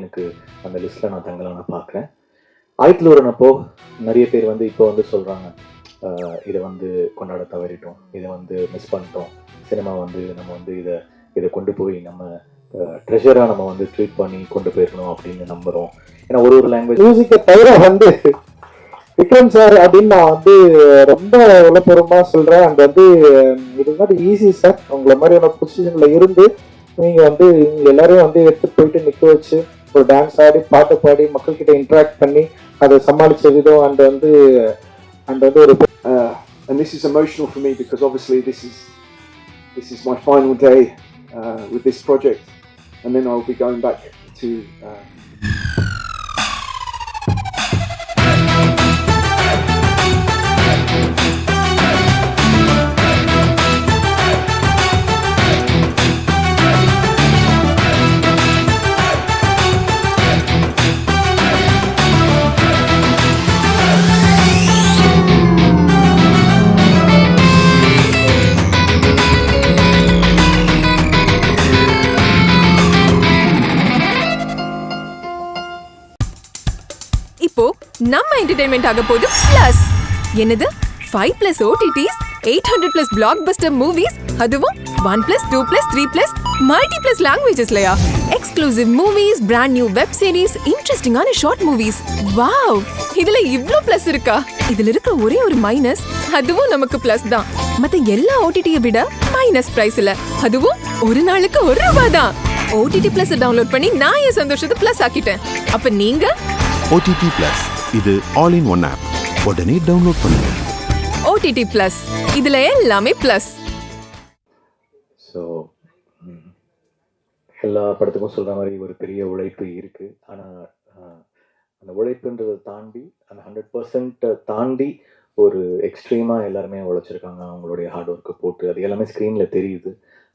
எனக்கு அந்த லிஸ்ட்டில் நான் தங்கலாம் நான் பார்க்குறேன். ஆயிரத்தில் ஒரு அப்போ நிறைய பேர் வந்து இப்போ வந்து சொல்கிறாங்க, இதை வந்து கொண்டாட தவறிட்டோம், இதை வந்து மிஸ் பண்ணிட்டோம், சினிமா வந்து நம்ம வந்து இதை கொண்டு போய் நம்ம ட்ரெஷராக நம்ம வந்து ட்ரீட் பண்ணி கொண்டு போயிருக்கணும் அப்படின்னு நம்புகிறோம். ஏன்னா ஒரு லாங்குவேஜ் மியூசிக்கை தவிர வந்து விக்ரம் சார் அப்படின்னு நான் வந்து ரொம்ப உளப்பூர்வமாக சொல்கிறேன். அண்ட் வந்து இது மாதிரி ஈஸி சார், உங்களை மாதிரியான பொசிஷனில் இருந்து நீங்கள் வந்து இவங்க எல்லாரையும் வந்து எடுத்துகிட்டு போயிட்டு நிற்க வச்சு ஒரு டான்ஸ் ஆடி பாட்டு பாடி மக்கள்கிட்ட இன்ட்ராக்ட் பண்ணி அதை சமாளித்த விதம் அண்ட் வந்து ஒரு and this is emotional for me because obviously this is my final day with this project, and then I'll be going back to இப்போ நம்ம என்டர்டெயின்மெண்ட் ஆக போகுது பிளஸ். என்னது 5+ OTTs, 800+ பிளாக்பஸ்டர் மூவிஸ், அதுவும் 1+, 2+, 3+, மல்டிப்ளஸ் லாங்குவேஜஸ்லயா? Exclusive movies, brand new web series, இன்ட்ரெஸ்டிங்கான short movies. Wow, இதுல இவ்ளோ பிளஸ் இருக்கா? இதுல இருக்க ஒரே ஒரு மைனஸ், அதுவும் நமக்கு பிளஸ் தான். மத்த எல்லா OTT-யை விட மைனஸ் பிரைஸ்ல, அதுவும் ஒரு நாளுக்கு ₹1 தான். OTT Plus டவுன்லோட் பண்ணி நான் என் சந்தோஷத்தை பிளஸ் ஆக்கிட்டேன். அப்ப நீங்க OTT Plus, இது ஆல் இன் ஒன் ஆப். உடனே டவுன்லோட் பண்ணுங்க. OTT Plus, இதுல எல்லாமே பிளஸ். ஸோ எல்லா படத்துக்கும் சொல்கிற மாதிரி ஒரு பெரிய உழைப்பு இருக்குது. ஆனால் அந்த உழைப்புன்றதை தாண்டி அந்த 100% தாண்டி ஒரு எக்ஸ்ட்ரீமாக எல்லாருமே உழைச்சிருக்காங்க. அவங்களுடைய ஹார்ட் ஒர்க்கை போட்டு அது எல்லாமே ஸ்க்ரீனில் தெரியுது.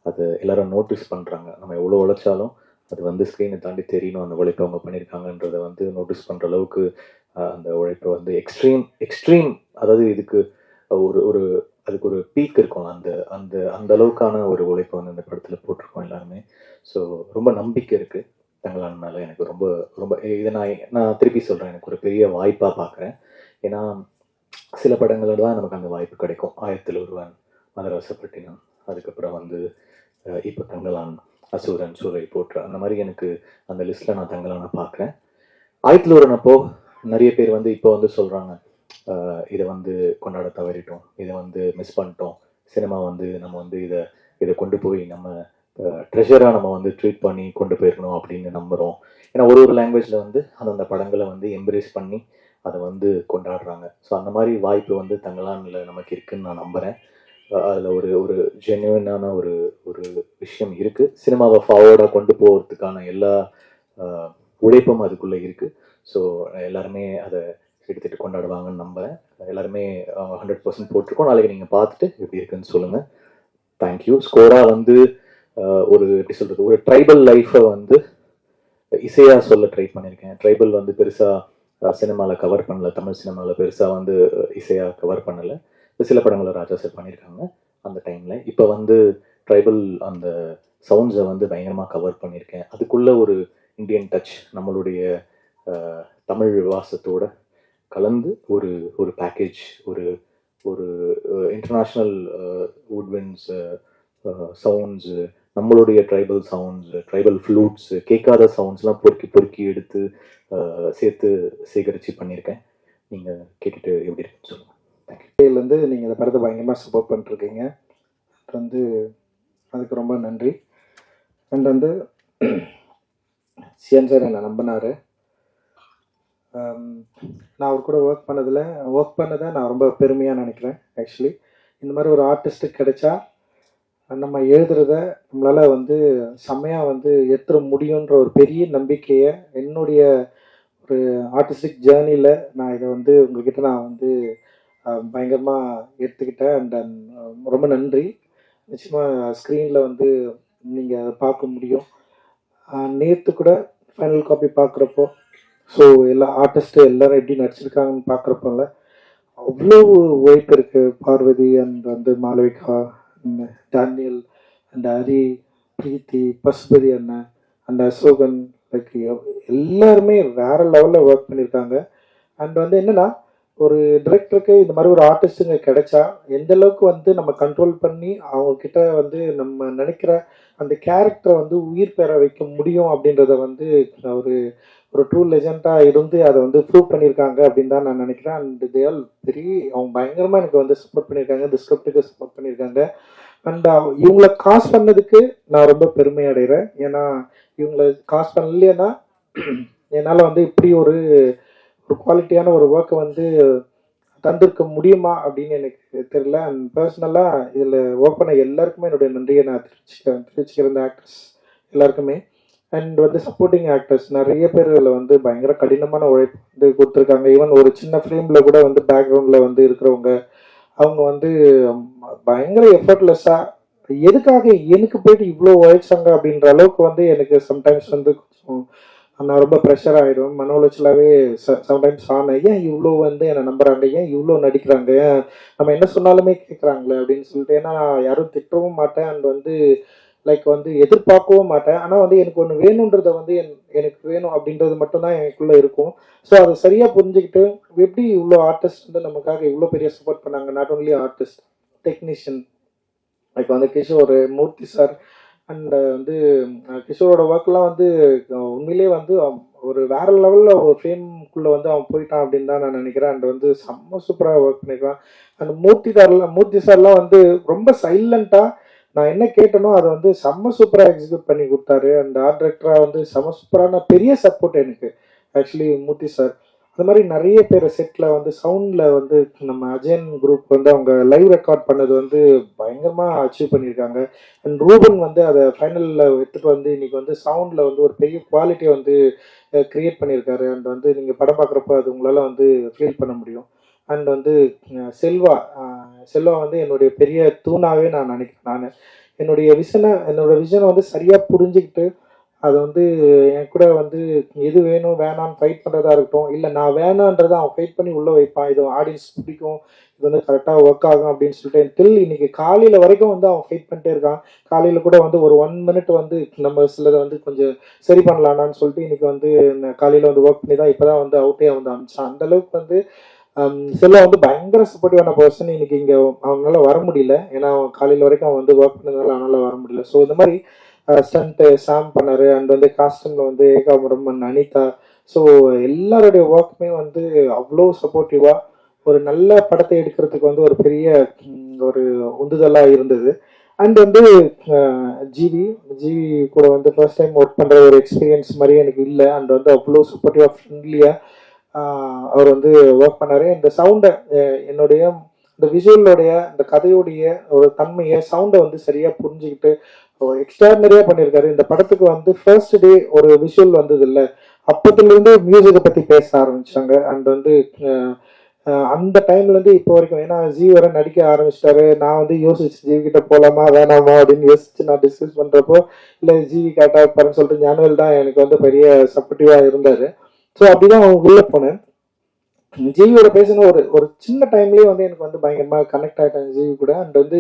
அது எல்லாரும் நோட்டீஸ் பண்ணுறாங்க. நம்ம எவ்வளோ உழைச்சாலும் அது வந்து ஸ்க்ரீனை தாண்டி தெரியணும் அந்த உழைப்பை அவங்க பண்ணியிருக்காங்கன்றதை வந்து நோட்டீஸ் பண்ணுற அளவுக்கு அந்த உழைப்பை வந்து எக்ஸ்ட்ரீம் அதாவது இதுக்கு ஒரு அதுக்கு ஒரு பீக் இருக்கும். அந்த அந்த அந்த அளவுக்கான ஒரு உழைப்பை வந்து அந்த படத்தில் போட்டிருக்கோம் எல்லாருமே. ஸோ ரொம்ப நம்பிக்கை இருக்குது தங்கலான் மேலே. எனக்கு ரொம்ப ரொம்ப இதை நான் திருப்பி சொல்கிறேன், எனக்கு ஒரு பெரிய வாய்ப்பாக பார்க்குறேன். ஏன்னா சில படங்களில் தான் நமக்கு அந்த வாய்ப்பு கிடைக்கும். 1000 ஒருவன், மதராசப்பட்டினம், அதுக்கப்புறம் வந்து இப்போ தங்கலான், அசூரன், சூரை போற்ற, அந்த மாதிரி எனக்கு அந்த லிஸ்ட்டில் நான் தங்கலான பார்க்குறேன். 1000 ஒரு அப்போ நிறைய பேர் வந்து இப்போ வந்து சொல்கிறாங்க, இதை வந்து கொண்டாட தவறிட்டோம், இதை வந்து மிஸ் பண்ணிட்டோம், சினிமா வந்து நம்ம வந்து இதை கொண்டு போய் நம்ம ட்ரெஷராக நம்ம வந்து ட்ரீட் பண்ணி கொண்டு போயிருக்கணும் அப்படின்னு நம்புகிறோம். ஏன்னா ஒரு லாங்குவேஜில் வந்து அந்த படங்களை வந்து எம்ப்ரேஸ் பண்ணி அதை வந்து கொண்டாடுறாங்க. ஸோ அந்த மாதிரி வாய்ப்பு வந்து தங்கலானில் நமக்கு இருக்குதுன்னு நான் நம்புகிறேன். அதில் ஒரு ஜென்யூனான ஒரு விஷயம் இருக்குது. சினிமாவை ஃபார்வர்டாக கொண்டு போகிறதுக்கான எல்லா உழைப்பும் அதுக்குள்ளே இருக்குது. ஸோ எல்லாருமே அதை எடுத்துகிட்டு கொண்டாடுவாங்கன்னு நம்புகிறேன். எல்லாருமே 100% போட்டிருக்கோம். நாளைக்கு நீங்கள் பார்த்துட்டு எப்படி இருக்குன்னு சொல்லுங்கள். தேங்க்யூ. ஸ்கோராக வந்து எப்படி சொல்கிறது, ஒரு ட்ரைபல் லைஃப்பை வந்து இசையாக சொல்ல ட்ரை பண்ணியிருக்கேன். ட்ரைபல் வந்து பெருசாக சினிமாவில் கவர் பண்ணலை, தமிழ் சினிமாவில் பெருசாக வந்து இசையாக கவர் பண்ணலை. சில படங்களை ராஜா சார் பண்ணியிருக்காங்க அந்த டைமில். இப்போ வந்து ட்ரைபல் அந்த சவுண்ட்ஸை வந்து பயங்கரமாக கவர் பண்ணியிருக்கேன். அதுக்குள்ளே ஒரு இந்தியன் டச் நம்மளுடைய தமிழ் வாசத்தோடு கலந்து ஒரு பேக்கேஜ், ஒரு இன்டர்நேஷ்னல் வுட்வின்ஸ் சவுண்ட்ஸு, நம்மளுடைய ட்ரைபல் சவுண்ட்ஸு, ட்ரைபல் ஃப்ளூட்ஸு, கேட்காத சவுண்ட்ஸ்லாம் பொறுக்கி எடுத்து சேர்த்து சேகரித்து பண்ணியிருக்கேன். நீங்கள் கேட்டுட்டு எப்படி இருக்குன்னு சொல்லுங்கள். தேங்க்யூ. நீங்கள் இந்த படத்தை பயங்கரமாக சப்போர்ட் பண்ணிருக்கீங்க. வந்து அதுக்கு ரொம்ப நன்றி. அண்ட் வந்து சிஎன் சார் என்னை நம்பினார். நான் அவர் கூட ஒர்க் பண்ணதை நான் ரொம்ப பெருமையாக நினைக்கிறேன். ஆக்சுவலி இந்த மாதிரி ஒரு ஆர்டிஸ்ட்டுக்கு கிடைச்சா நம்ம எழுதுறத நம்மளால் வந்து செம்மையாக வந்து எடுத்துட முடியுன்ற ஒரு பெரிய நம்பிக்கையை என்னுடைய ஒரு ஆர்டிஸ்டிக் ஜேர்னியில் நான் இதை வந்து உங்ககிட்ட நான் வந்து பயங்கரமாக எடுத்துக்கிட்டேன். அண்ட் ரொம்ப நன்றி. நிச்சயமாக ஸ்க்ரீனில் வந்து நீங்கள் அதை பார்க்க முடியும். நேற்று கூட ஃபைனல் காப்பி பார்க்குறப்போ, ஸோ எல்லா ஆர்டிஸ்ட்டு எல்லோரும் எப்படி நடிச்சிருக்காங்கன்னு பார்க்குறப்போல அவ்வளோ உழைப்பு இருக்குது. பார்வதி அண்ட் வந்து மாளவிகா, டேனியல் அண்ட் ஹரி, பிரீத்தி, பசுபதி அண்ணன் அண்ட் அசோகன், லைக் எல்லாருமே வேற லெவலில் ஒர்க் பண்ணியிருக்காங்க. அண்ட் வந்து என்னன்னா, ஒரு டிரெக்டருக்கு இந்த மாதிரி ஒரு ஆர்டிஸ்ட்டுங்க கிடைச்சா எந்த அளவுக்கு வந்து நம்ம கண்ட்ரோல் பண்ணி அவங்க கிட்ட வந்து நம்ம நினைக்கிற அந்த கேரக்டரை வந்து உயிர் பெற வைக்க முடியும் அப்படின்றத வந்து ஒரு ஒரு ட்ரூ லெஜெண்டாக இருந்து அதை வந்து ப்ரூவ் பண்ணியிருக்காங்க அப்படின்னு தான் நான் நினைக்கிறேன். அண்ட் தேல் அவங்க பயங்கரமாக எனக்கு வந்து சப்போர்ட் பண்ணியிருக்காங்க, இந்த ஸ்கிரிப்டுக்கு சப்போர்ட் பண்ணியிருக்காங்க. அண்ட் இவங்களை காசு பண்ணதுக்கு நான் ரொம்ப பெருமை அடைகிறேன். ஏன்னா இவங்களை காசு பண்ணலைன்னா என்னால் வந்து இப்படி ஒரு குவாலிட்டியான ஒரு ஒர்க்கை வந்து தந்திருக்க முடியுமா அப்படின்னு எனக்கு தெரியல. அண்ட் பர்சனலாக இதில் ஒர்க் பண்ண எல்லாருக்குமே என்னுடைய நன்றியை நான் தெரிவிச்சுக்கிறேன், இந்த ஆக்டர்ஸ் எல்லாருக்குமே. அண்ட் வந்து சப்போர்ட்டிங் ஆக்டர்ஸ் நிறைய பேர் இதில் வந்து பயங்கர கடினமான உழைப்பு வந்து கொடுத்துருக்காங்க. ஈவன் ஒரு சின்ன ஃப்ரேமில் கூட வந்து பேக்ரவுண்டில் வந்து இருக்கிறவங்க அவங்க வந்து பயங்கர எஃபர்ட்லெஸ்ஸாக எதுக்காக எனக்கு போயிட்டு இவ்வளோ உழைச்சாங்க அப்படின்ற அளவுக்கு வந்து எனக்கு சம்டைம்ஸ் வந்து கொஞ்சம் நான் ரொம்ப ப்ரெஷர் ஆகிடும், மன உளைச்சலாகவே சம்டைம்ஸ் ஆனேன். ஏன் இவ்வளோ வந்து என்னை நம்புறாங்க, ஏன் இவ்வளோ நடிக்கிறாங்க, ஏன் நம்ம என்ன சொன்னாலுமே கேட்குறாங்களே அப்படின்னு சொல்லிட்டு. ஏன்னா நான் யாரும் திட்டவும் மாட்டேன் அண்ட் வந்து லைக் வந்து எதிர்பார்க்கவும் மாட்டேன். ஆனால் வந்து எனக்கு ஒன்று வேணுன்றதை வந்து எனக்கு வேணும் அப்படின்றது மட்டும்தான் எனக்குள்ளே இருக்கும். ஸோ அதை சரியாக புரிஞ்சுக்கிட்டு எப்படி இவ்வளோ ஆர்டிஸ்ட் வந்து நமக்காக இவ்வளோ பெரிய சப்போர்ட் பண்ணாங்க. Not only artist, technician like வந்து கிஷோர், மூர்த்தி சார். அண்ட் வந்து கிஷோரோட ஒர்க்லாம் வந்து உண்மையிலே வந்து ஒரு வேற லெவலில் ஒரு ஃபேம்குள்ளே வந்து அவன் போயிட்டான் அப்படின்னு தான் நான் நினைக்கிறேன். அண்ட் வந்து செம்ம சூப்பராக ஒர்க் பண்ணியிருக்கான். அந்த மூர்த்தி சார்லாம் வந்து ரொம்ப சைலண்ட்டாக நான் என்ன கேட்டனோ அதை வந்து செம்ம சூப்பராக எக்ஸிக்யூட் பண்ணி கொடுத்தாரு. அந்த ஆர்ட் டைரக்டராக வந்து செம்ம சூப்பரான பெரிய சப்போர்ட் எனக்கு ஆக்சுவலி மூர்த்தி சார். அது மாதிரி நிறைய பேர் செட்டில் வந்து சவுண்டில் வந்து நம்ம அஜயன் குரூப் வந்து அவங்க லைவ் ரெக்கார்ட் பண்ணது வந்து பயங்கரமாக அச்சீவ் பண்ணியிருக்காங்க. அண்ட் ரூபன் வந்து அதை ஃபைனலில் எடுத்துகிட்டு வந்து இன்னைக்கு வந்து சவுண்டில் வந்து ஒரு பெரிய குவாலிட்டியை வந்து க்ரியேட் பண்ணியிருக்காரு. அண்ட் வந்து நீங்கள் படம் பார்க்குறப்போ அது உங்களால் வந்து ஃபீல் பண்ண முடியும். அண்ட் வந்து செல்வா வந்து என்னுடைய பெரிய தூணாகவே நான் நினைக்கிறேன். என்னோட விஷனை வந்து சரியாக புரிஞ்சுக்கிட்டு அதை வந்து என் கூட வந்து எது வேணும் வேணான்னு ஃபைட் பண்ணுறதா இருக்கட்டும், இல்லை நான் வேணான்றதை அவன் ஃபைட் பண்ணி உள்ளே வைப்பான், இது ஆடியன்ஸ் பிடிக்கும், இது வந்து கரெக்டாக ஒர்க் ஆகும் அப்படின்னு சொல்லிட்டு இன்னைக்கு காலையில் வரைக்கும் வந்து அவன் ஃபைட் பண்ணிட்டே இருக்கான். காலையில் கூட வந்து ஒரு 1 minute வந்து நம்ம சிலதை வந்து கொஞ்சம் சரி பண்ணலான்னு சொல்லிட்டு இன்னைக்கு வந்து காலையில் வந்து ஒர்க் பண்ணி தான் இப்போ தான் வந்து அவுட்டே வந்து அமிச்சான். அந்தளவுக்கு வந்து செல்வா வந்து பயங்கர சப்போர்ட்டிவான பர்சன். இன்னைக்கு இங்கே அவனால வர முடியல, ஏன்னா அவன் காலையில் வரைக்கும் அவன் வந்து ஒர்க் பண்ணதுனால அவனால வர முடியல. ஸோ இந்த மாதிரி ஸ்டண்ட் சாம் பண்ணாரு. அண்ட் வந்து காஸ்டியூம்ல வந்து ஏகாம்பரம், அனிதா. ஸோ எல்லாருடைய ஒர்க்குமே வந்து அவ்வளோ சப்போர்ட்டிவா ஒரு நல்ல படத்தை எடுக்கிறதுக்கு வந்து ஒரு பெரிய ஒரு உந்துதலாக இருந்தது. அண்ட் வந்து ஜிவி கூட வந்து ஃபர்ஸ்ட் டைம் ஒர்க் பண்ணுற ஒரு எக்ஸ்பீரியன்ஸ் மாதிரி எனக்கு இல்லை. அண்ட் வந்து அவ்வளோ சப்போர்ட்டிவாக ஃப்ரெண்ட்லியாக அவர் வந்து ஒர்க் பண்ணாரு. இந்த சவுண்டை என்னுடைய இந்த விஷுவலோடைய இந்த கதையோடைய ஒரு தன்மையை சவுண்டை வந்து சரியாக புரிஞ்சுக்கிட்டு எக்ஸ்ட்ராடனரியாக பண்ணியிருக்காரு. இந்த படத்துக்கு வந்து ஃபர்ஸ்ட் டே ஒரு விஷுவல் வந்தது இல்லை, அப்போத்துலேருந்து மியூசிக்கை பற்றி பேச ஆரம்பிச்சாங்க. அண்ட் வந்து அந்த டைம்லேருந்து இப்போ வரைக்கும், ஏன்னா ஜி வர நடிக்க ஆரம்பிச்சிட்டாரு, நான் வந்து யோசிச்சு ஜிவி கிட்ட போகலாமா வேணாமா அப்படின்னு யோசிச்சு நான் டிஸ்கஸ் பண்ணுறப்போ இல்லை ஜிவி கேட்டா இருப்பாருன்னு சொல்லிட்டு ஞானவேல் தான் எனக்கு வந்து பெரிய சப்போர்ட்டிவாக இருந்தார். ஸோ அப்படிதான் அவங்க உள்ளே போனேன். ஜிவியோட பேசின ஒரு சின்ன டைம்லேயே வந்து எனக்கு வந்து பயங்கரமாக கனெக்ட் ஆகிட்டாங்க ஜிவி கூட. அண்ட் வந்து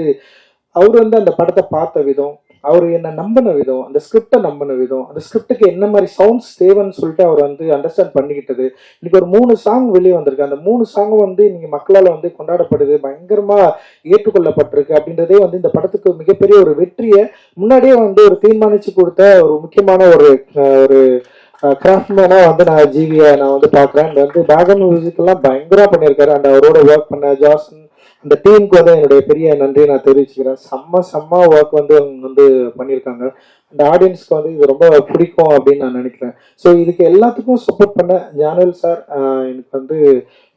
அவர் வந்து அந்த படத்தை பார்த்த விதம், அவர் என்ன நம்பின விதம், அந்த ஸ்கிரிப்டை நம்பின விதம், அந்த ஸ்கிரிப்டுக்கு என்ன மாதிரி சவுண்ட்ஸ் தேவைன்னு சொல்லிட்டு அவர் வந்து அண்டர்ஸ்டாண்ட் பண்ணிக்கிட்டது. இன்னைக்கு ஒரு 3 சாங் வெளியே வந்திருக்கு. அந்த 3 சாங்கும் வந்து இன்னைக்கு மக்களால் வந்து கொண்டாடப்படுது, பயங்கரமாக ஏற்றுக்கொள்ளப்பட்டிருக்கு. அப்படின்றதே வந்து இந்த படத்துக்கு மிகப்பெரிய ஒரு வெற்றியை முன்னாடியே வந்து ஒரு தீர்மானிச்சு கொடுத்த ஒரு முக்கியமான ஒரு கிராஃப்ட்மேனா வந்து நான் ஜிவியை நான் வந்து பார்க்குறேன். அண்ட் வந்து பேக்ரவுண்ட் மியூசிக்கெல்லாம் பயங்கரமாக பண்ணியிருக்காரு. அண்ட் அவரோட ஒர்க் பண்ண ஜாசன் அந்த டீமுக்கு வந்து என்னுடைய பெரிய நன்றியை நான் தெரிவிச்சுக்கிறேன். செம்ம ஒர்க் வந்து அவங்க வந்து பண்ணியிருக்காங்க. அந்த ஆடியன்ஸ்க்கு வந்து இது ரொம்ப பிடிக்கும் அப்படின்னு நான் நினைக்கிறேன். ஸோ இதுக்கு எல்லாத்துக்கும் சப்போர்ட் பண்ண ஞானவேல் சார் எனக்கு வந்து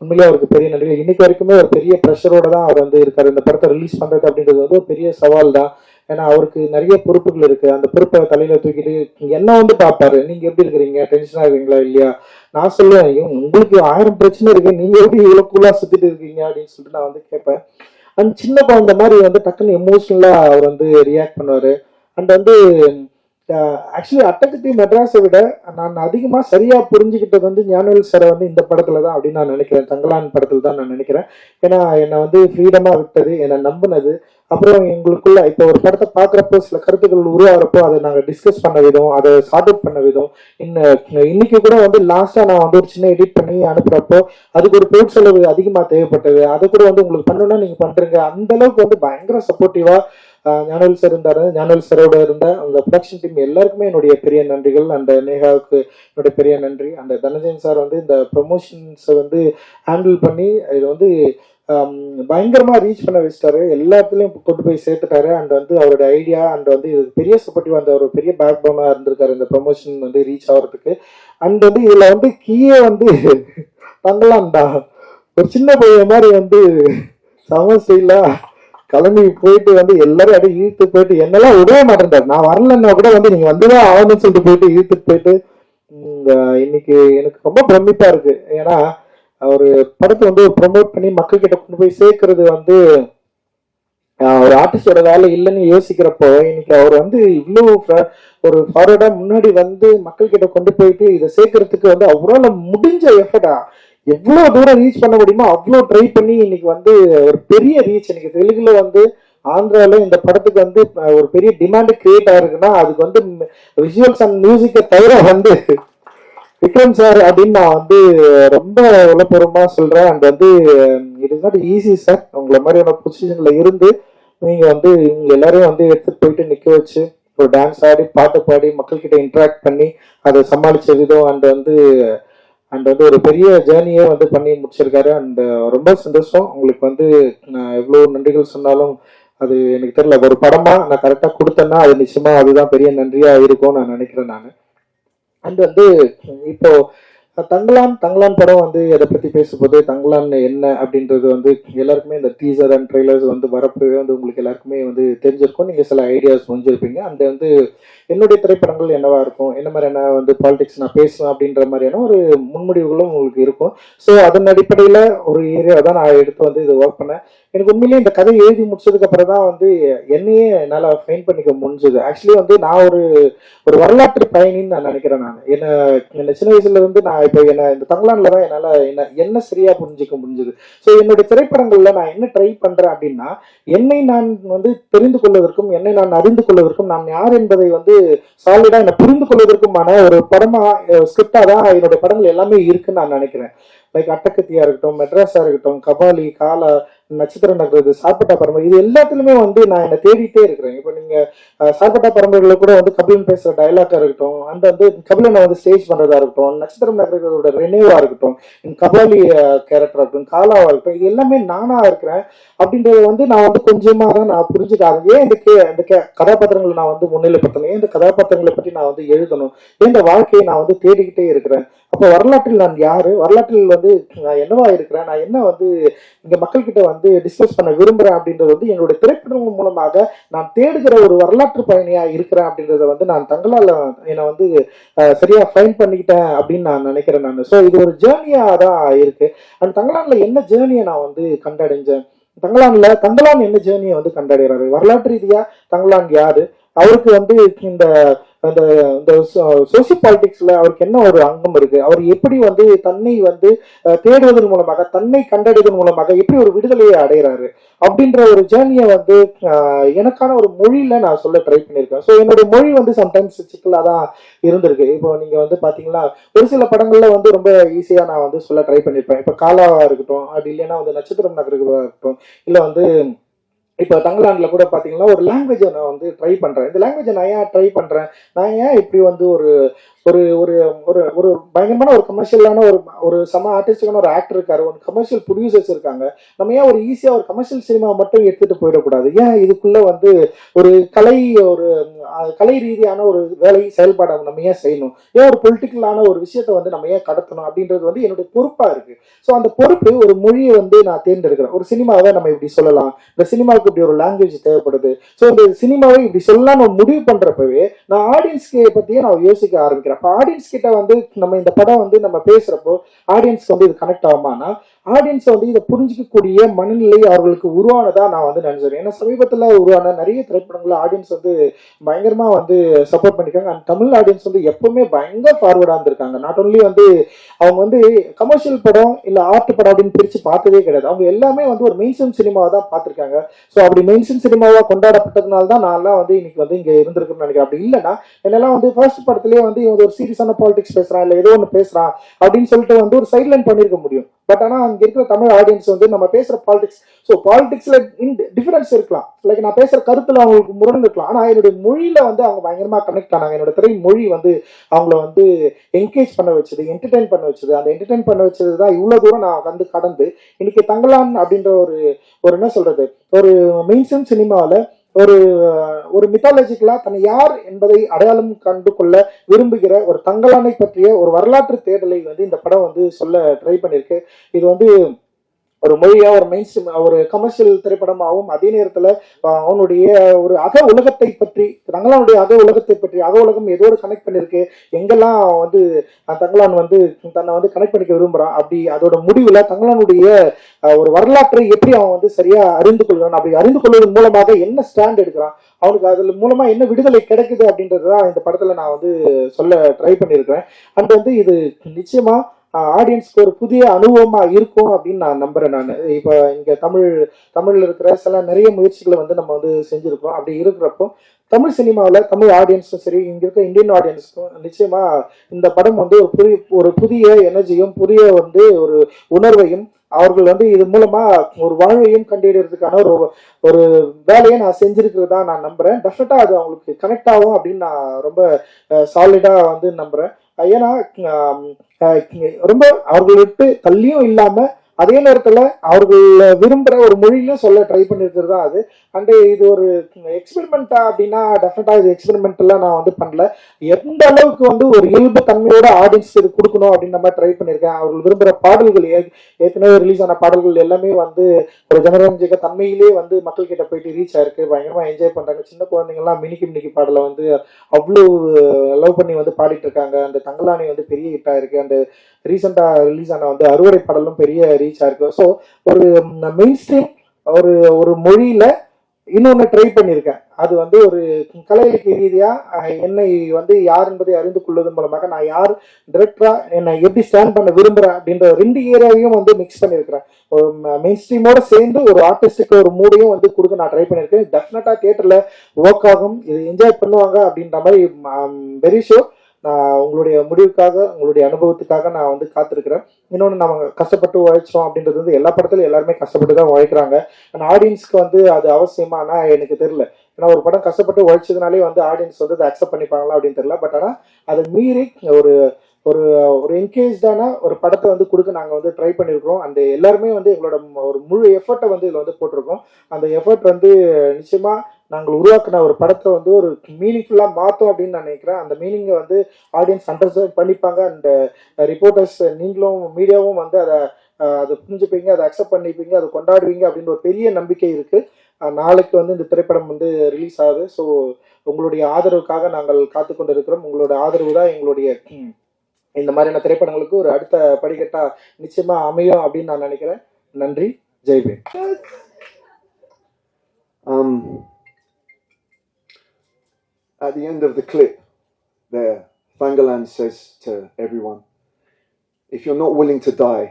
உண்மையிலே அவருக்கு பெரிய நன்றி. இன்னைக்கு வரைக்குமே ஒரு பெரிய ப்ரெஷரோட தான் அவர் வந்து இருக்காரு. இந்த படத்தை ரிலீஸ் பண்ணுறது அப்படின்றது வந்து ஒரு பெரிய சவால் தான். ஏன்னா அவருக்கு நிறைய பொறுப்புகள் இருக்கு. அந்த பொறுப்பை தலையில தூக்கிட்டு என்ன வந்து பார்ப்பாரு, நீங்க எப்படி இருக்கிறீங்க, டென்ஷனா இருக்கீங்களா இல்லையா. நான் சொல்லுவேன், உங்களுக்கு 1000 பிரச்சனை இருக்கு, நீங்க எப்படி இவ்வளவு கூலா சுத்திட்டு இருக்கீங்க அப்படின்னு சொல்லிட்டு நான் வந்து கேட்பேன். அந்த சின்ன குழந்தை மாதிரி வந்து டக்குன்னு எமோஷனலா அவர் வந்து ரியாக்ட் பண்ணுவாரு. அண்ட் வந்து ஆக்சுவலி அட்டகத்தி மெட்ராஸை விட நான் அதிகமாக சரியாக புரிஞ்சுக்கிட்டது வந்து ஞானவேல் சாரை வந்து இந்த படத்துல தான் அப்படின்னு நான் நினைக்கிறேன். தங்கலான் படத்தில் தான் நான் நினைக்கிறேன். ஏன்னா என்னை வந்து ஃப்ரீடமாக விட்டது, என்னை நம்பினது, அப்புறம் எங்களுக்குள்ள இப்போ ஒரு படத்தை பார்க்குறப்போ சில கருத்துக்கள் உருவாகிறப்போ அதை நாங்கள் டிஸ்கஸ் பண்ண விதம், அதை சார்ட் அவுட் பண்ண விதம், இன்னைக்கு கூட வந்து லாஸ்ட்டாக நான் வந்து ஒரு சின்ன எடிட் பண்ணி அனுப்புகிறப்போ அதுக்கு ஒரு பொருட் செலவு அதிகமாக தேவைப்பட்டது. அதை கூட வந்து உங்களுக்கு பண்ணணும்னா நீங்கள் பண்ணுறீங்க. அந்த அளவுக்கு வந்து பயங்கர சப்போர்ட்டிவாக ஞானவேல் சார் இருந்தார். ஞானவேல் சாரோட இருந்த அந்த ப்ரொடக்ஷன் டீம் எல்லாருக்குமே என்னுடைய பெரிய நன்றிகள். அந்த நேகாவுக்கு என்னுடைய பெரிய நன்றி. அந்த தனஞ்சயன் சார் வந்து இந்த ப்ரொமோஷன்ஸை வந்து ஹேண்டில் பண்ணி இது வந்து பயங்கரமாக ரீச் பண்ண வச்சிட்டாரு, எல்லாத்துலேயும் கொண்டு போய் சேர்த்துட்டாரு. அண்ட் வந்து அவரோட ஐடியா அண்ட் வந்து இது பெரிய சப்போர்ட்டிவ், அந்த ஒரு பெரிய பேக் போனாக இருந்திருக்காரு இந்த ப்ரொமோஷன் வந்து ரீச் ஆகிறதுக்கு. அண்ட் வந்து இதில் வந்து கீழே வந்து தங்கலாம்டா ஒரு சின்ன பையன் மாதிரி வந்து சம ஸ்டைலாக கிளம்பி போயிட்டு வந்து எல்லாரும் அப்படியே இழுத்து போயிட்டு என்னெல்லாம் விடவே மாட்டேன்டார். நான் வரலன்னா கூட வந்து நீங்கள் வந்துதான் ஆகணும்னு சொல்லிட்டு போயிட்டு இழுத்துட்டு போயிட்டு இன்னைக்கு எனக்கு ரொம்ப பிரமிப்பா இருக்கு. ஏன்னா ஒரு படத்தை வந்து ப்ரொமோட் பண்ணி மக்கள் கிட்ட கொண்டு போய் சேர்க்கறது வந்து ஒரு ஆர்டிஸ்டோட வேலை இல்லைன்னு யோசிக்கிறப்போ இன்னைக்கு அவர் வந்து இவ்வளோ ஒரு ஃபார்வர்டா முன்னாடி வந்து மக்கள் கிட்ட கொண்டு போயிட்டு இதை சேர்க்கறதுக்கு வந்து அவரால் முடிஞ்ச எஃபர்டா எவ்வளோ தூரம் ரீச் பண்ண முடியுமோ அவ்வளோ ட்ரை பண்ணி இன்னைக்கு வந்து ஒரு பெரிய ரீச். இன்னைக்கு தெலுங்குல வந்து ஆந்திரால இந்த படத்துக்கு வந்து ஒரு பெரிய டிமாண்ட் கிரியேட் ஆயிருக்குன்னா அதுக்கு வந்து விஷுவல்ஸ் அண்ட் மியூசிக்கை தவிர வந்து விக்ரம் சார் அப்படின்னு நான் வந்து ரொம்ப உளப்பூர்வமா சொல்றேன். அண்ட் வந்து it is not easy sir. உங்களை மாதிரியான பொசிஷன்ல இருந்து நீங்க வந்து இவங்க எல்லாரையும் வந்து எடுத்துட்டு போயிட்டு நிக்க வச்சு ஒரு டான்ஸ் ஆடி பாட்டு பாடி மக்கள்கிட்ட இன்ட்ராக்ட் பண்ணி அதை சமாளிச்ச விதம் அண்ட் வந்து ஒரு பெரிய ஜேர்னியே வந்து பண்ணி முடிச்சிருக்காரு. அண்ட் ரொம்ப சந்தோஷம். உங்களுக்கு வந்து நான் எவ்வளோ நன்றிகள் சொன்னாலும் அது எனக்கு தெரியல. ஒரு படமா நான் கரெக்டாக கொடுத்தேன்னா அது நிச்சயமா அதுதான் பெரிய நன்றியா இருக்கும் நான் நினைக்கிறேன் நான். அண்ட் வந்து இப்போ தங்கலான் படம் வந்து அதை பத்தி பேசும்போது தங்கலான் என்ன அப்படின்றது வந்து எல்லாருக்குமே இந்த டீசர் அண்ட் ட்ரெய்லர்ஸ் வந்து வரப்பவே வந்து உங்களுக்கு எல்லாருக்குமே வந்து தெரிஞ்சிருக்கும். நீங்க சில ஐடியாஸ் முடிஞ்சிருப்பீங்க. அந்த வந்து என்னுடைய திரைப்படங்கள் என்னவா இருக்கும், என்ன மாதிரியான வந்து பாலிடிக்ஸ் நான் பேசுவேன் அப்படின்ற மாதிரியான ஒரு முன்முடிவுகளும் உங்களுக்கு இருக்கும். ஸோ அதன் அடிப்படையில் ஒரு ஏரியா தான் நான் எடுத்து வந்து இது ஒர்க் பண்ணேன். எனக்கு உண்மையிலேயே இந்த கதை எழுதி முடிச்சதுக்கு அப்புறம் தான் வந்து என்னையே என்னால் ஃபைன் பண்ணிக்க முடிஞ்சது. ஆக்சுவலி வந்து நான் ஒரு வரலாற்று பயணின்னு நான் நினைக்கிறேன். நான் என்ன சின்ன வயசுல இருந்து நான் இப்போ என்ன இந்த தங்கலான்ல தான் என்னால் என்ன சரியா புரிஞ்சிக்க முடிஞ்சது. ஸோ என்னுடைய திரைப்படங்கள்ல நான் என்ன ட்ரை பண்றேன் அப்படின்னா என்னை நான் வந்து தெரிந்து கொள்வதற்கும் என்னை நான் அறிந்து கொள்வதற்கும் நான் யார் என்பதை வந்து சாலிடா என்னை புரிந்து கொள்வதற்குமான ஒரு படமா ஸ்கிரிப்டா தான் என்னுடைய படங்கள் எல்லாமே இருக்குன்னு நான் நினைக்கிறேன். லைக் அட்டகத்தியா இருக்கட்டும், மெட்ராஸா இருக்கட்டும், கபாலி, காலா, நட்சத்திர நகர், சார்பட்டா பரம்பரை, இது எல்லாத்துலயுமே வந்து நான் என்ன தேடிட்டே இருக்கிறேன். இப்போ நீங்க சார்பட்டா பரம்பரைகளை கூட வந்து கபிலன் பேசுற டயலாக்கா இருக்கட்டும், அந்த வந்து கபிலனை வந்து ஸ்டேஜ் பண்றதா இருக்கட்டும், நட்சத்திரம் நகரோட ரெனேவா இருக்கட்டும், கபாலி கேரக்டரா இருக்கட்டும், காலாவா இருக்கட்டும், இது எல்லாமே நானா இருக்கிறேன் அப்படின்றத வந்து நான் வந்து கொஞ்சமா தான் நான் புரிஞ்சுக்க ஆரம்பிச்சேன். ஏன் இந்த கதாபாத்திரங்களை நான் வந்து முன்னிலைப்படுத்தணும், ஏன் இந்த கதாபாத்திரங்களை பற்றி நான் வந்து எழுதணும், ஏன் இந்த வாழ்க்கையை நான் வந்து தேடிக்கிட்டே இருக்கிறேன். அப்போ வரலாற்றில் நான் யாரு, வரலாற்றில் வந்து நான் என்னவா இருக்கிறேன், நான் என்ன வந்து இங்க மக்கள் கிட்ட வந்து டிஸ்கஸ் பண்ண விரும்புறேன் அப்படின்றது வந்து என்னுடைய திரைப்படங்கள் மூலமாக நான் தேடுகிற ஒரு வரலாற்று பயணியா இருக்கிறேன் அப்படின்றத வந்து நான் தங்களால என்னை வந்து சரியா ஃபைன் பண்ணிக்கிட்டேன் அப்படின்னு நான் நினைக்கிறேன் நான். ஸோ இது ஒரு ஜேர்னியா தான் இருக்கு. அந்த தங்களான்ல என்ன ஜேர்னியை நான் வந்து கண்டடைஞ்சேன், தங்கலான் என்ன ஜேர்னியை வந்து கண்டடைகிறாரு, வரலாற்று ரீதியா தங்கலான் யாரு, அவருக்கு வந்து இந்த சோசியல் பாலிடிக்ஸ்ல அவருக்கு என்ன ஒரு அங்கம் இருக்கு, அவர் எப்படி வந்து தன்னை வந்து தேடுவதன் மூலமாக தன்னை கண்டடைவதன் மூலமாக எப்படி ஒரு விடுதலையை அடைகிறாரு அப்படின்ற ஒரு ஜேர்னியை வந்து எனக்கான ஒரு மொழியில நான் சொல்ல ட்ரை பண்ணியிருக்கேன். ஸோ என்னுடைய மொழி வந்து சம்டைம்ஸ் சிக்கலாக தான் இருந்திருக்கு. இப்போ நீங்க வந்து பாத்தீங்கன்னா ஒரு சில படங்கள்ல வந்து ரொம்ப ஈஸியா நான் வந்து சொல்ல ட்ரை பண்ணியிருப்பேன். இப்போ காலாவா இருக்கட்டும், அப்படி இல்லைன்னா வந்து நட்சத்திரம் நகருவா இருக்கட்டும், இல்லை வந்து இப்போ தங்கலாண்டில் கூட பார்த்தீங்கன்னா ஒரு லாங்குவேஜை நான் வந்து ட்ரை பண்ணுறேன். இந்த லாங்குவேஜை நான் ஏன் ட்ரை பண்ணுறேன், நான் ஏன் இப்படி வந்து ஒரு ஒரு ஒரு ஒரு ஒரு பயங்கரமான ஒரு கமர்ஷியலான ஒரு சம ஆர்டிஸ்டுக்கான ஒரு ஆக்டர் இருக்காரு, ஒரு கமர்ஷியல் ப்ரொடியூசர்ஸ் இருக்காங்க, நம்ம ஏன் ஒரு ஈஸியாக ஒரு கமர்ஷியல் சினிமா மட்டும் எடுத்துகிட்டு போயிடக்கூடாது, ஏன் இதுக்குள்ளே வந்து ஒரு கலை ரீதியான ஒரு வேலை செயல்பாடை நம்ம ஏன் செய்யணும், ஏன் ஒரு பொலிட்டிக்கலான ஒரு விஷயத்த வந்து நம்ம ஏன் கடத்தணும் அப்படின்றது வந்து என்னுடைய பொறுப்பாக இருக்குது. ஸோ அந்த பொறுப்பு ஒரு மொழியை வந்து நான் தேர்ந்தெடுக்கிறேன். ஒரு சினிமாவை நம்ம இப்படி சொல்லலாம், இந்த சினிமாவுக்கு இப்படி ஒரு லாங்குவேஜ் தேவைப்படுது, ஸோ இந்த சினிமாவை இப்படி சொல்லலாம் நம்ம முடிவு பண்ணுறப்பவே நான் ஆடியன்ஸ்க்கு பற்றியே நான் யோசிக்க ஆரம்பிக்கிறேன். அப்போ ஆடியன்ஸ் கிட்ட வந்து நம்ம இந்த படம் வந்து நம்ம பேசுறப்போ ஆடியன்ஸ்க்கு வந்து இது கனெக்ட் ஆகுமானா ஆடியன்ஸ் வந்து இதை புரிஞ்சிக்கக்கூடிய மனநிலை அவர்களுக்கு உருவானதா நான் வந்து நினைச்சேன். ஏன்னா சமீபத்தில் உருவான நிறைய திரைப்படங்கள் ஆடியன்ஸ் வந்து பயங்கரமா வந்து சப்போர்ட் பண்ணிருக்காங்க. அண்ட் தமிழ் ஆடியன்ஸ் வந்து எப்பவுமே பயங்கர ஃபார்வர்டா இருந்திருக்காங்க. நாட் ஓன்லி வந்து அவங்க வந்து கமர்ஷியல் படம் இல்ல ஆர்ட் படம் அப்படின்னு பிரிச்சு பார்த்ததே கிடையாது. அவங்க எல்லாமே வந்து ஒரு மெயின் ஸ்ட்ரீம் சினிமாவை தான் பார்த்திருக்காங்க. ஸோ அப்படி மெயின் ஸ்ட்ரீம் சினிமாவா கொண்டாடப்பட்டதுனால தான் நான்லாம் வந்து இன்னைக்கு வந்து இங்க இருந்திருக்குன்னு நினைக்கிறேன். அப்படி இல்லைன்னா என்னெல்லாம் வந்து ஃபர்ஸ்ட் படத்திலேயே வந்து இவங்க ஒரு சீரியஸான பாலிடிக்ஸ் பேசுறான் இல்ல ஏதோ ஒன்று பேசுறான் அப்படின்னு சொல்லிட்டு வந்து ஒரு சைட்லைன் பண்ணிருக்க முடியும். பட் ஆனா அங்க இருக்கிற தமிழ் ஆடியன்ஸ் வந்து நம்ம பேசுற பாலிடிக்ஸ், ஸோ பாலிடிக்ஸ்ல டிஃபரன்ஸ் இருக்கலாம், லைக் நான் பேசுற கருத்துல அவங்களுக்கு முரண் இருக்கலாம், ஆனா என்னுடைய மொழியில வந்து அவங்க பயங்கரமா கனெக்ட் ஆனாங்க. என்னோட திரை மொழி வந்து அவங்கள வந்து என்கேஜ் பண்ண வச்சது, என்டர்டைன் பண்ண வச்சது. அந்த என்டர்டைன் பண்ண வச்சது தான் இவ்வளவு தூரம் நான் வந்து கடந்து இன்னைக்கு தங்கலான் அப்படின்ற ஒரு என்ன சொல்றது, ஒரு மெயின் ஸ்ட்ரீம் சினிமாவில் ஒரு மித்தாலஜிக்கலா தன்னை யார் என்பதை அடையாளம் கண்டு கொள்ள விரும்புகிற ஒரு தங்கலானை பற்றிய ஒரு வரலாற்று தேடலை வந்து இந்த படம் வந்து சொல்ல ட்ரை பண்ணிருக்கு. இது வந்து ஒரு மொழியா ஒரு மெயின் ஸ்ட்ரீம் ஒரு கமர்ஷியல் திரைப்படமாகவும் அதே நேரத்துல அவனுடைய ஒரு அக உலகத்தை பற்றி, தங்கலானுடைய அக உலகத்தை பற்றி, அக உலகம் எதோடு கனெக்ட் பண்ணிருக்கு, எங்கெல்லாம் வந்து தங்கலான் வந்து தன்னை வந்து கனெக்ட் பண்ணிக்க விரும்புறான், அப்படி அதோட முடிவுல தங்கலானுடைய ஒரு வரலாற்றை எப்படி அவன் வந்து சரியா அறிந்து கொள்கிறான், அப்படி அறிந்து கொள்வதன் மூலமாக என்ன ஸ்டாண்ட் எடுக்கிறான், அவனுக்கு அதுல மூலமா என்ன விடுதலை கிடைக்குது அப்படின்றதுதான் இந்த படத்துல நான் வந்து சொல்ல ட்ரை பண்ணியிருக்கிறேன். அண்ட் வந்து இது நிச்சயமா ஆடியன்ஸ்க்கு ஒரு புதிய அனுபவமா இருக்கும் அப்படின்னு நான் நம்புறேன். நான் இப்போ இங்க தமிழ்ல இருக்கிற சில நிறைய முயற்சிகளை வந்து நம்ம வந்து செஞ்சிருக்கோம். அப்படி இருக்கிறப்போ தமிழ் சினிமாவில் தமிழ் ஆடியன்ஸும் சரி, இங்க இருக்க இந்தியன் ஆடியன்ஸுக்கும் நிச்சயமா இந்த படம் வந்து ஒரு புதிய எனர்ஜியும் புதிய வந்து ஒரு உணர்வையும் அவர்கள் வந்து இது மூலமா ஒரு வாழ்வையும் கண்டிடுறதுக்கான ஒரு வேலையை நான் செஞ்சிருக்கிறதா நான் நம்புறேன். டெஃபினட்டா அது அவங்களுக்கு கனெக்ட் ஆகும் அப்படின்னு நான் ரொம்ப சாலிடா வந்து நம்புறேன். ஏன்னா ரொம்ப அவர்கள் விட்டு தள்ளியும் இல்லாம அதே நேரத்துல அவர்கள் விரும்புற ஒரு மொழியிலும் சொல்ல ட்ரை பண்ணிருக்கிறது தான் அது. அண்ட் இது ஒரு எக்ஸ்பெரிமெண்டா அப்படின்னா டெஃபினட்டா இது எக்ஸ்பெரிமெண்ட் எல்லாம் நான் வந்து பண்ணல. எந்த அளவுக்கு வந்து ஒரு இயல்பு தன்மையோட ஆடியன்ஸ் இது கொடுக்கணும் அப்படின்னு நம்ம ட்ரை பண்ணியிருக்கேன். அவர்கள் விரும்புற பாடல்கள் ஏற்கனவே ரிலீஸ் ஆன பாடல்கள் எல்லாமே வந்து ஒரு ஜனரஞ்சக தன்மையிலே வந்து மக்கள் கிட்ட போயிட்டு ரீச் ஆயிருக்கு. பயங்கரமா என்ஜாய் பண்றாங்க. சின்ன குழந்தைங்கலாம் மினிக்கு பாடலை வந்து அவ்வளவு லவ் பண்ணி வந்து பாடிட்டு இருக்காங்க. அந்த தங்கலானி வந்து பெரிய ஹிட் ஆயிருக்கு. அந்த ரீசெண்டா ரிலீஸ் ஆன வந்து அறுவடை பாடலும் பெரிய ரீச் ஆயிருக்கு. ஸோ ஒரு மெயின் ஸ்ட்ரீம் ஒரு மொழியில இன்னொன்னு ட்ரை பண்ணியிருக்கேன். அது வந்து ஒரு கலை இலக்கிய ரீதியா என்னை வந்து யார் என்பதை அறிந்து கொள்வதன் மூலமாக நான் யார் டிரெக்டரா என்னை எப்படி ஸ்டாண்ட் பண்ண விரும்புறேன் அப்படின்ற ரெண்டு ஏரியாவையும் வந்து மிக்ஸ் பண்ணியிருக்கிறேன். ஒரு மெயின் ஸ்ட்ரீமோட சேர்ந்து ஒரு ஆர்டிஸ்டுக்கு ஒரு மூடையும் வந்து கொடுக்க நான் ட்ரை பண்ணியிருக்கேன். டெஃபினட்டா தியேட்டர்ல ஒர்க் ஆகும், இது என்ஜாய் பண்ணுவாங்க அப்படின்ற மாதிரி வெரி ஷூர். நான் உங்களுடைய முடிவுக்காக உங்களுடைய அனுபவத்துக்காக நான் வந்து காத்திருக்கிறேன். இன்னொன்று நம்ம கஷ்டப்பட்டு உழைச்சோம் அப்படின்றது வந்து எல்லா படத்துலையும் எல்லாருமே கஷ்டப்பட்டு தான் உழைக்கிறாங்க. ஆனால் ஆடியன்ஸ்க்கு வந்து அது அவசியமானா எனக்கு தெரியல. ஏன்னா ஒரு படம் கஷ்டப்பட்டு உழைச்சதுனாலே வந்து ஆடியன்ஸ் வந்து அதை அக்செப்ட் பண்ணிப்பாங்களா அப்படின்னு தெரியல. பட் ஆனால் அதை மீறி ஒரு ஒரு என்கேஜான ஒரு படத்தை வந்து கொடுக்க நாங்கள் வந்து ட்ரை பண்ணியிருக்கிறோம். அந்த எல்லாருமே வந்து எங்களோட ஒரு முழு எஃபர்ட்டை வந்து இதில் வந்து போட்டிருக்கோம். அந்த எஃபர்ட் வந்து நிச்சயமா நாங்கள் உருவாக்கின ஒரு படத்தை வந்து ஒரு மீனிங்ஃபுல்லாக மாற்றோம் அப்படின்னு நான் நினைக்கிறேன். அந்த மீனிங்கை வந்து ஆடியன்ஸ் அண்டர்ஸ்டாண்ட் பண்ணிப்பாங்க. அந்த ரிப்போர்ட்டர்ஸ் நீங்களும் மீடியாவும் வந்து அதை புரிஞ்சுப்பீங்க, அதை அக்செப்ட் பண்ணிப்பீங்க, அதை கொண்டாடுவீங்க அப்படின்னு ஒரு பெரிய நம்பிக்கை இருக்கு. நாளைக்கு வந்து இந்த திரைப்படம் வந்து ரிலீஸ் ஆகுது. ஸோ உங்களுடைய ஆதரவுக்காக நாங்கள் காத்து கொண்டு இருக்கிறோம். உங்களோட ஆதரவு தான் எங்களுடைய இந்த மாதிரியான திரைப்படங்களுக்கு ஒரு அடுத்த படிக்கட்டா நிச்சயமா அமையும் அப்படின்னு நான் நினைக்கிறேன். நன்றி. Jai Bhim. At the end of the clip there, Thangalan says to everyone, if you're not willing to die,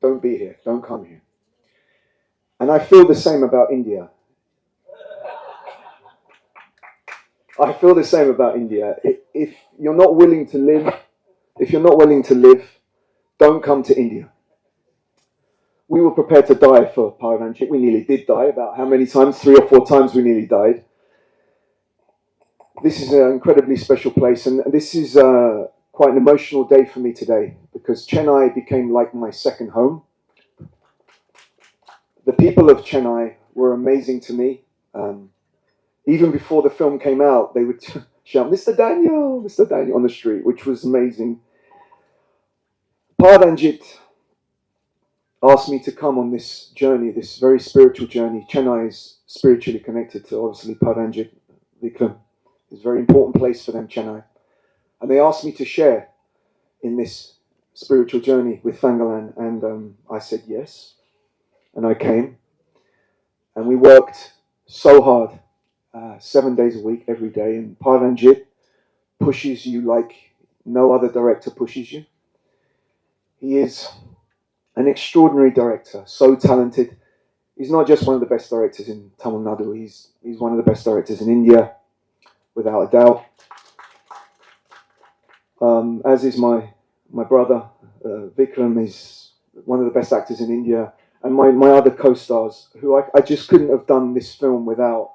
don't be here, don't come here. And I feel the same about India. I feel the same about India. If you're not willing to live, don't come to India. We were prepared to die for Paranjit. We nearly did die. About how many times? 3 or 4 times we nearly died. This is an incredibly special place, and this is quite an emotional day for me today because Chennai became like my second home. The people of Chennai were amazing to me. Even before the film came out, they would shout, Mr. Daniel on the street, which was amazing. Paranjit asked me to come on this journey, this very spiritual journey. Chennai is spiritually connected to, obviously, Paranjit, Vikram. It's a very important place for them, Chennai. And they asked me to share in this spiritual journey with Fangalan, and I said yes, and I came, and we worked so hard, 7 days a week, every day, and Paranjit pushes you like no other director pushes you. He is an extraordinary director, so talented. He's not just one of the best directors in Tamil Nadu, he's one of the best directors in India, without a doubt. As is my brother, Vikram is one of the best actors in India, and my other co-stars, who I just couldn't have done this film without.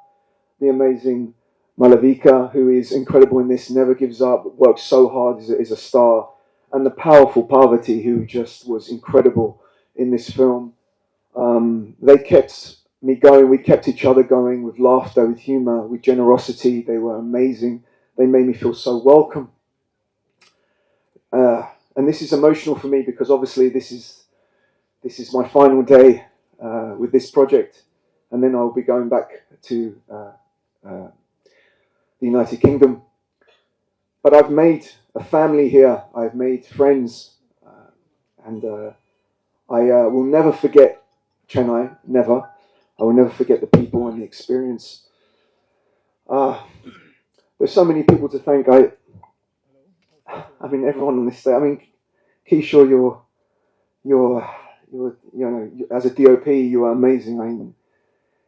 The amazing Malavika, who is incredible in this, never gives up, works so hard, is a star, and the powerful Parvati, who just was incredible in this film. They kept me going, we kept each other going with laughter, with humour, with generosity. They were amazing. They made me feel so welcome. And this is emotional for me because obviously this is my final day with this project, and then I'll be going back to the United Kingdom. But I've made a family here. I've made friends, and I will never forget Chennai. Never. I will never forget the people and the experience. There's so many people to thank. I mean, everyone on this day. I mean, Kishore, you're you know, as a DOP, you are amazing. I mean,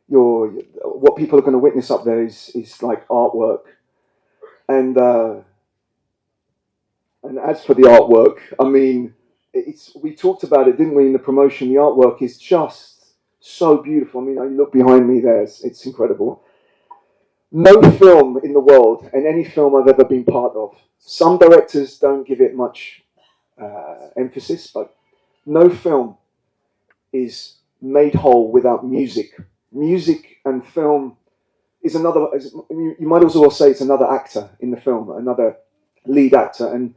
what people are going to witness up there is like artwork, and as for the artwork, I mean, we talked about it, didn't we, in the promotion? The artwork is just so beautiful. I mean, you look behind me there; it's incredible. No film in the world, and any film I've ever been part of, some directors don't give it much emphasis, but no film is made whole without music. Music and film is another, you might as well say it's another actor in the film, another lead actor. And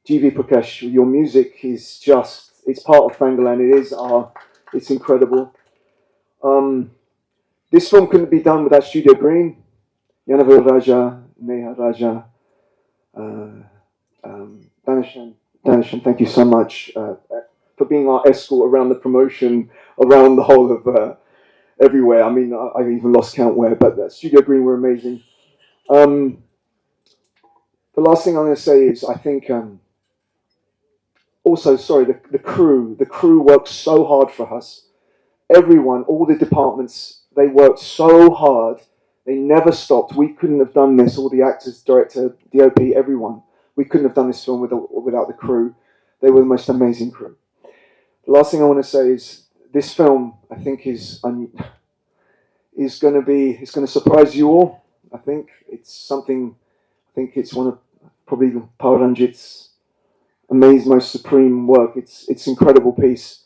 G.V. Prakash, your music is just, it's part of Fangalan, it's incredible. This film couldn't be done without Studio Green, Yanavir Raja, Neha Raja, Danishan, thank you so much for being our escort around the promotion, around the whole of everywhere. I mean, I've even lost count where, but Studio Green were amazing. The last thing I'm going to say is I think also, sorry, the crew worked so hard for us. Everyone, all the departments, they worked so hard. They never stopped. We couldn't have done this. All the actors, director, DOP, everyone. We couldn't have done this film without the crew. They were the most amazing crew. The last thing I want to say is this film, I think, is going to surprise you all. I think it's something. I think it's one of probably Paranjit's amazing, most supreme work. It's incredible piece.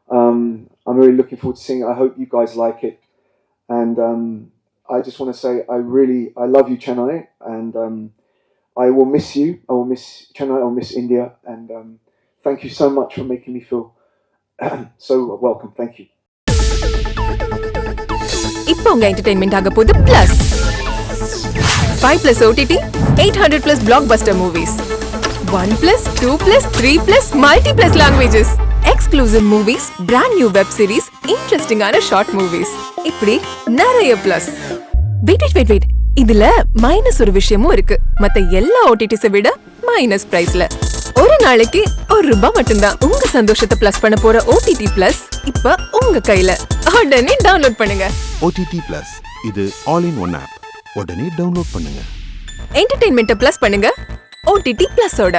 I'm really looking forward to seeing it. I hope you guys like it. And I just want to say I love you, Chennai, and I will miss you. I will miss Chennai. I will miss India. And thank you so much for making me feel so welcome. Thank you. இப்போ உங்க entertainment ஆக போகுது plus 5+ OTT 800+ blockbuster movies 1+, 2+, 3+, multi+ languages exclusive movies, brand new web series, interesting-ஆன short movies இப்படி நிறைய plus. Wait இதுல minus ஒரு விஷயமும் இருக்கு. மத்த எல்லா ஓடிடிஸை விட மைனஸ் பிரைஸ்ல ஒரு நாளைக்கு ₹1 மட்டும்தான். உங்க சந்தோஷத்தை பிளஸ் பண்ண போற OTT பிளஸ் இப்ப உங்க கையில. உடனே டவுன்லோட் பண்ணுங்க. OTT Plus இது ஆல் இன் ஒன் ஆப். உடனே டவுன்லோட் பண்ணுங்க. என்டர்டெயின்மெண்ட்டை பிளஸ் பண்ணுங்க OTT பிளஸோட.